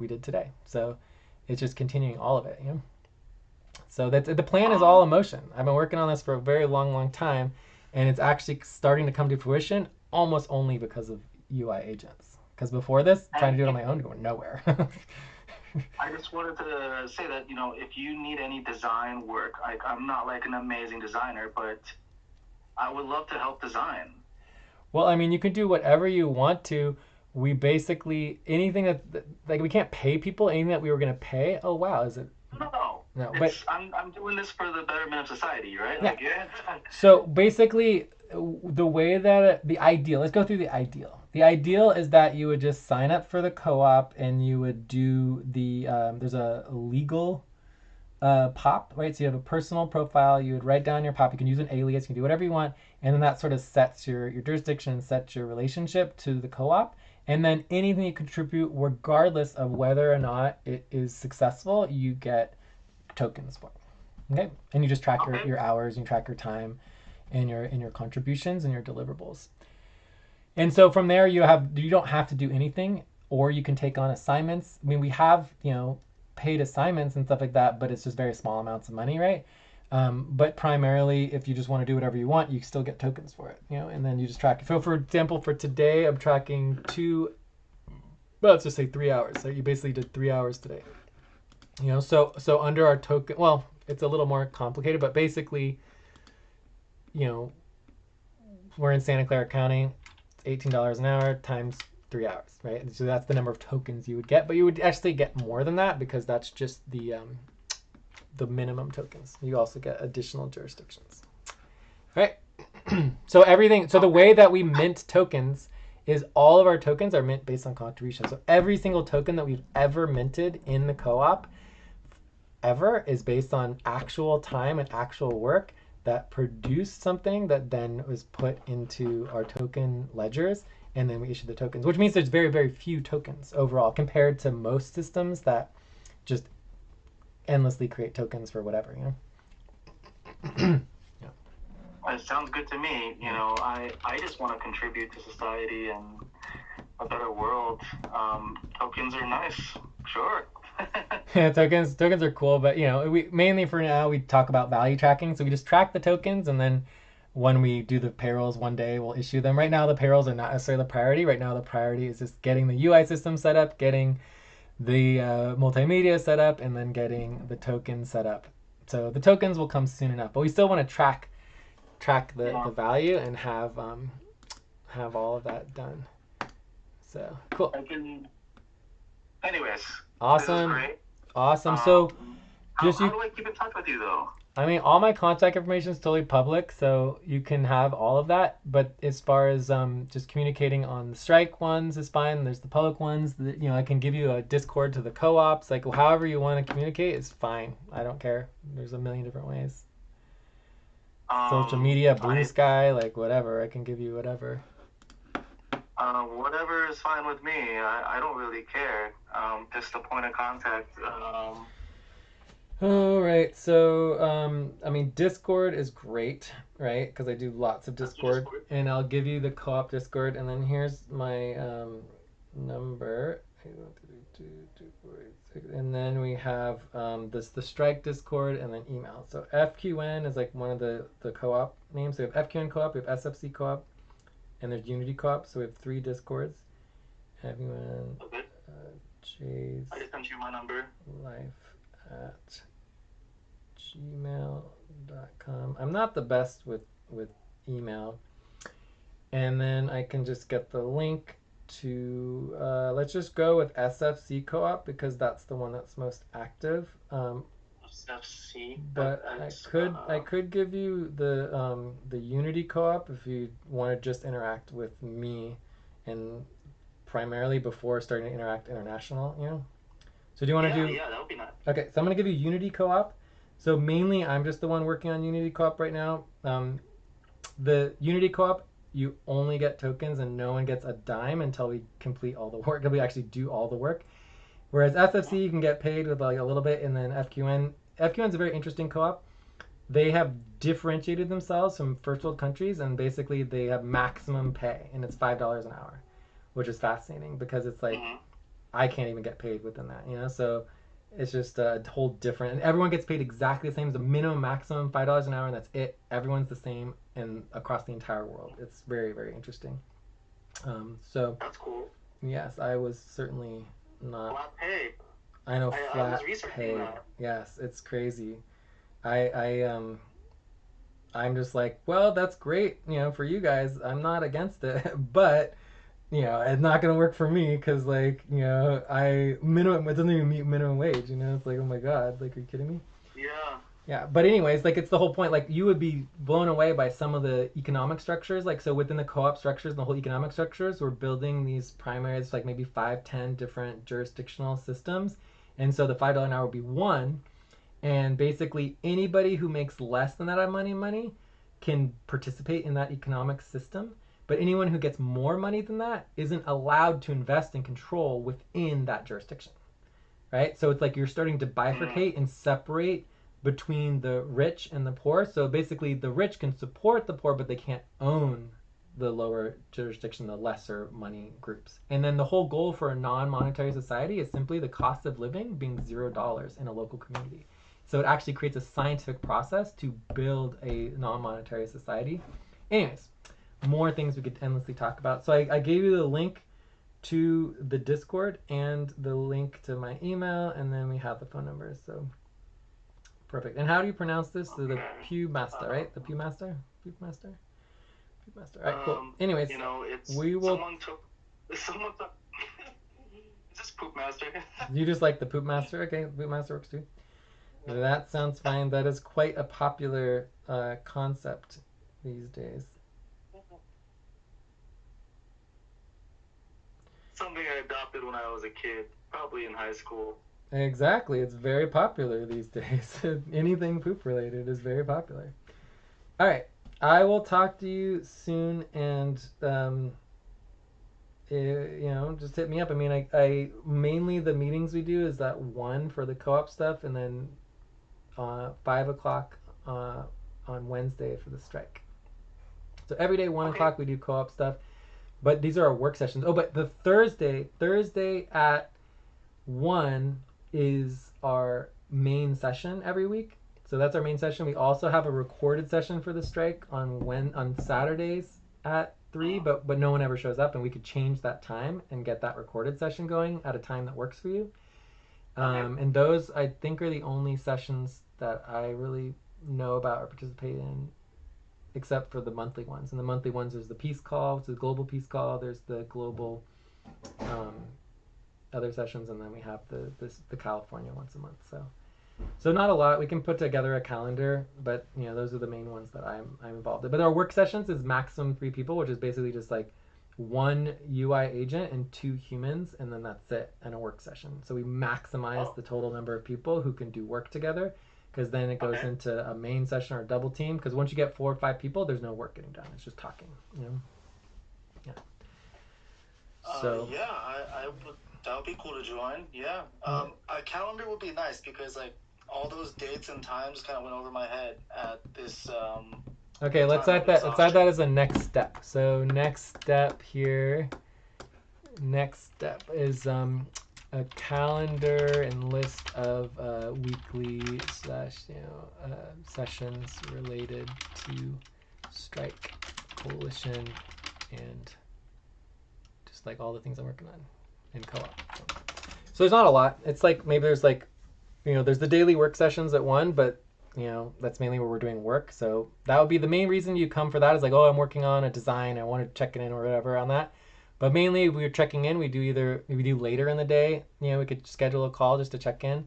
we did today. So it's just continuing all of it. So that's the plan is all emotion. I've been working on this for a very long, long time, and it's actually starting to come to fruition almost only because of UI agents. Because before this, trying to do it on And my own, going nowhere. I just wanted to say that, if you need any design work, I'm not like an amazing designer, but I would love to help design. Well, I mean, you can do whatever you want to. We basically anything that like we can't pay people anything that we were gonna pay. Oh wow, is it? No, No, but I'm doing this for the betterment of society, right? yeah. Like, yeah. So basically, the way that the ideal. Let's go through the ideal. The ideal is that you would just sign up for the co-op and you would do the. There's a legal pop, right? So you have a personal profile. You would write down your pop. You can use an alias. You can do whatever you want, and then that sort of sets your jurisdiction, sets your relationship to the co-op, and then anything you contribute, regardless of whether or not it is successful, you get tokens for. Okay, and you just track Okay. your hours, you track your time, and your contributions and your deliverables. And so from there, you don't have to do anything, or you can take on assignments. I mean, we have paid assignments and stuff like that, but it's just very small amounts of money, right? But primarily, if you just want to do whatever you want, you still get tokens for it, and then you just track it. So, for example, for today, I'm tracking well, let's just say 3 hours. So you basically did 3 hours today. So under our token, well, it's a little more complicated, but basically, you know, we're in Santa Clara County. It's $18 an hour times 3 hours, right? And so that's the number of tokens you would get, but you would actually get more than that because that's just the minimum tokens. You also get additional jurisdictions, right? So everything. So the way that we mint tokens is all of our tokens are mint based on contribution. So every single token that we've ever minted in the co-op ever is based on actual time and actual work that produced something that then was put into our token ledgers, and then we issue the tokens, which means there's very, very few tokens overall compared to most systems that just endlessly create tokens for whatever. Yeah. It sounds good to me. Yeah. I just want to contribute to society and a better world. Tokens are nice, sure. Yeah, tokens are cool, but we mainly for now we talk about value tracking. So we just track the tokens, and then when we do the payrolls one day, we'll issue them. Right now, the payrolls are not necessarily the priority. Right now, the priority is just getting the UI system set up, getting the multimedia set up, and then getting the tokens set up. So the tokens will come soon enough, but we still want to track Yeah, the value and have all of that done. So cool, I can. Anyways, this is awesome, great. awesome. So How, just how you do I keep in touch with you though? I mean, all my contact information is totally public, so you can have all of that. But as far as just communicating on the strike ones is fine. There's the public ones. I can give you a Discord to the co-ops. Like however you want to communicate is fine. I don't care. There's a million different ways. Social media, Blue I Sky, like whatever. I can give you whatever. Whatever is fine with me. I don't really care. Just a point of contact. All right. So, I mean, Discord is great, right? Because I do lots of That's Discord, Discord. and I'll give you the co-op Discord, and then here's my number. And then we have the strike Discord, and then email. So FQN is like one of the co-op names. So we have FQN co-op, we have SFC co-op, and there's Unity co-op. So we have 3 Discords. FQN, Okay. Jay's I just sent you my number. life at gmail.com. I'm not the best with email. And then I can just get the link to, let's just go with SFC Co-op because that's the one that's most active. SFC. But I could give you the Unity Co-op if you want to just interact with me and primarily before starting to interact international. So do you want to Yeah, do? yeah, that would be nice. Okay, so I'm gonna give you Unity Co-op. So mainly, I'm just the one working on Unity Co-op right now. The Unity Co-op, you only get tokens, and no one gets a dime until we complete all the work. Until we actually do all the work. Whereas SFC, you can get paid with like a little bit, and then FQN is a very interesting co-op. They have differentiated themselves from first world countries, and basically they have maximum pay, and it's $5 an hour, which is fascinating because it's like Mm-hmm. I can't even get paid within that, you know? So it's just a whole different, and everyone gets paid exactly the same as the minimum, maximum, $5 an hour, and that's it. Everyone's the same and across the entire world. It's very, very interesting. So That's cool. yes, I was certainly not. Flat pay. I know I was flat researching pay. that. Yes, it's crazy. I I'm just like, well, that's great, you know, for you guys. I'm not against it, but you know, it's not gonna work for me because like, you know, I minimum it doesn't even meet minimum wage. You know, it's like, oh my god, like, are you kidding me? Yeah. Yeah, but anyways, like it's the whole point. Like you would be blown away by some of the economic structures. Like so within the co-op structures, the whole economic structures, we're building these primaries, like maybe 5, 10 different jurisdictional systems. And so the $5 an hour would be one, and basically anybody who makes less than that money can participate in that economic system. But anyone who gets more money than that isn't allowed to invest and control within that jurisdiction, right? So it's like you're starting to bifurcate and separate between the rich and the poor. So basically, the rich can support the poor, but they can't own the lower jurisdiction, the lesser money groups. And then the whole goal for a non-monetary society is simply the cost of living being $0 in a local community. So it actually creates a scientific process to build a non-monetary society. Anyways, more things we could endlessly talk about. So I gave you the link to the Discord and the link to my email, and then we have the phone numbers. So perfect. And how do you pronounce this? Okay. The Pew Master, right? The Pew Master? Pew Master? Pew Master. All right, cool. Anyways, you know, it's we will. Someone took. Is this Poop Master? You just like the Poop Master? Okay, Poop Master works too. That sounds fine. That is quite a popular concept these days. Something I adopted when I was a kid, probably in high school. Exactly. It's very popular these days. Anything poop related is very popular. All right. I will talk to you soon, and you know, just hit me up. I mean, I mainly the meetings we do is that one for the co-op stuff, and then 5 o'clock on Wednesday for the strike. So every day 1 o'clock we do co-op stuff, but these are our work sessions. Oh, but the Thursday at 1 is our main session every week. So that's our main session. We also have a recorded session for the strike on Saturdays at 3, but no one ever shows up, and we could change that time and get that recorded session going at a time that works for you. And those I think are the only sessions that I really know about or participate in, except for the monthly ones. And the monthly ones, there's the peace call, which is the global peace call. There's the global um, other sessions, and then we have the California once a month. So not a lot. We can put together a calendar, but you know those are the main ones that I'm involved in. But our work sessions is maximum 3 people, which is basically just like one UI agent and 2 humans, and then that's it, and a work session. So we maximize the total number of people who can do work together, because then it goes into a main session or a double team. Because once you get 4 or 5 people, there's no work getting done. It's just talking. You know. Yeah. So yeah, I would. That would be cool to join. Yeah. A calendar would be nice because like all those dates and times kind of went over my head at this. Okay, let's add that. Let's add that as a next step. So next step here. Next step is a calendar and list of weekly / sessions related to strike, coalition, and just like all the things I'm working on in co-op. So there's not a lot. It's like maybe there's like, you know, there's the daily work sessions at 1, but you know, that's mainly where we're doing work. So that would be the main reason you come for that, is like, oh, I'm working on a design, I want to check it in or whatever on that. But mainly we're checking in. We do later in the day, you know, we could schedule a call just to check in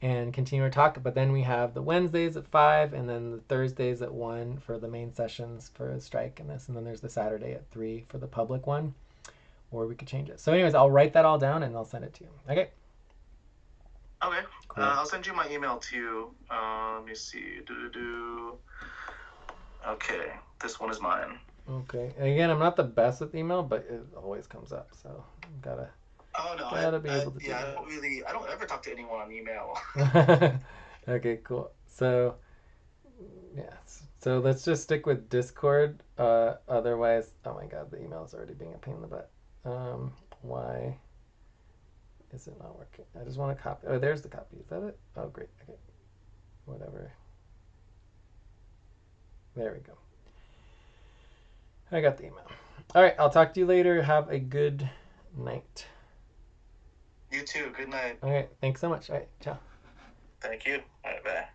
and continue our talk. But then we have the Wednesdays at 5, and then the Thursdays at 1 for the main sessions for strike and this, and then there's the Saturday at 3 for the public one, or we could change it. So anyways, I'll write that all down and I'll send it to you. Okay. Okay. Cool. I'll send you my email too. Let me see. Okay, this one is mine. Okay. Again, I'm not the best with email, but it always comes up, so gotta. Oh no, gotta be able to do yeah, that. I don't ever talk to anyone on email. Okay, cool. So, yes. So let's just stick with Discord. Otherwise, oh my god, the email is already being a pain in the butt. Why is it not working? I just want to copy. Oh, there's the copy. Is that it? Oh, great. Okay. Whatever. There we go. I got the email. All right. I'll talk to you later. Have a good night. You too. Good night. Okay. Thanks so much. All right. Ciao. Thank you. All right, bye.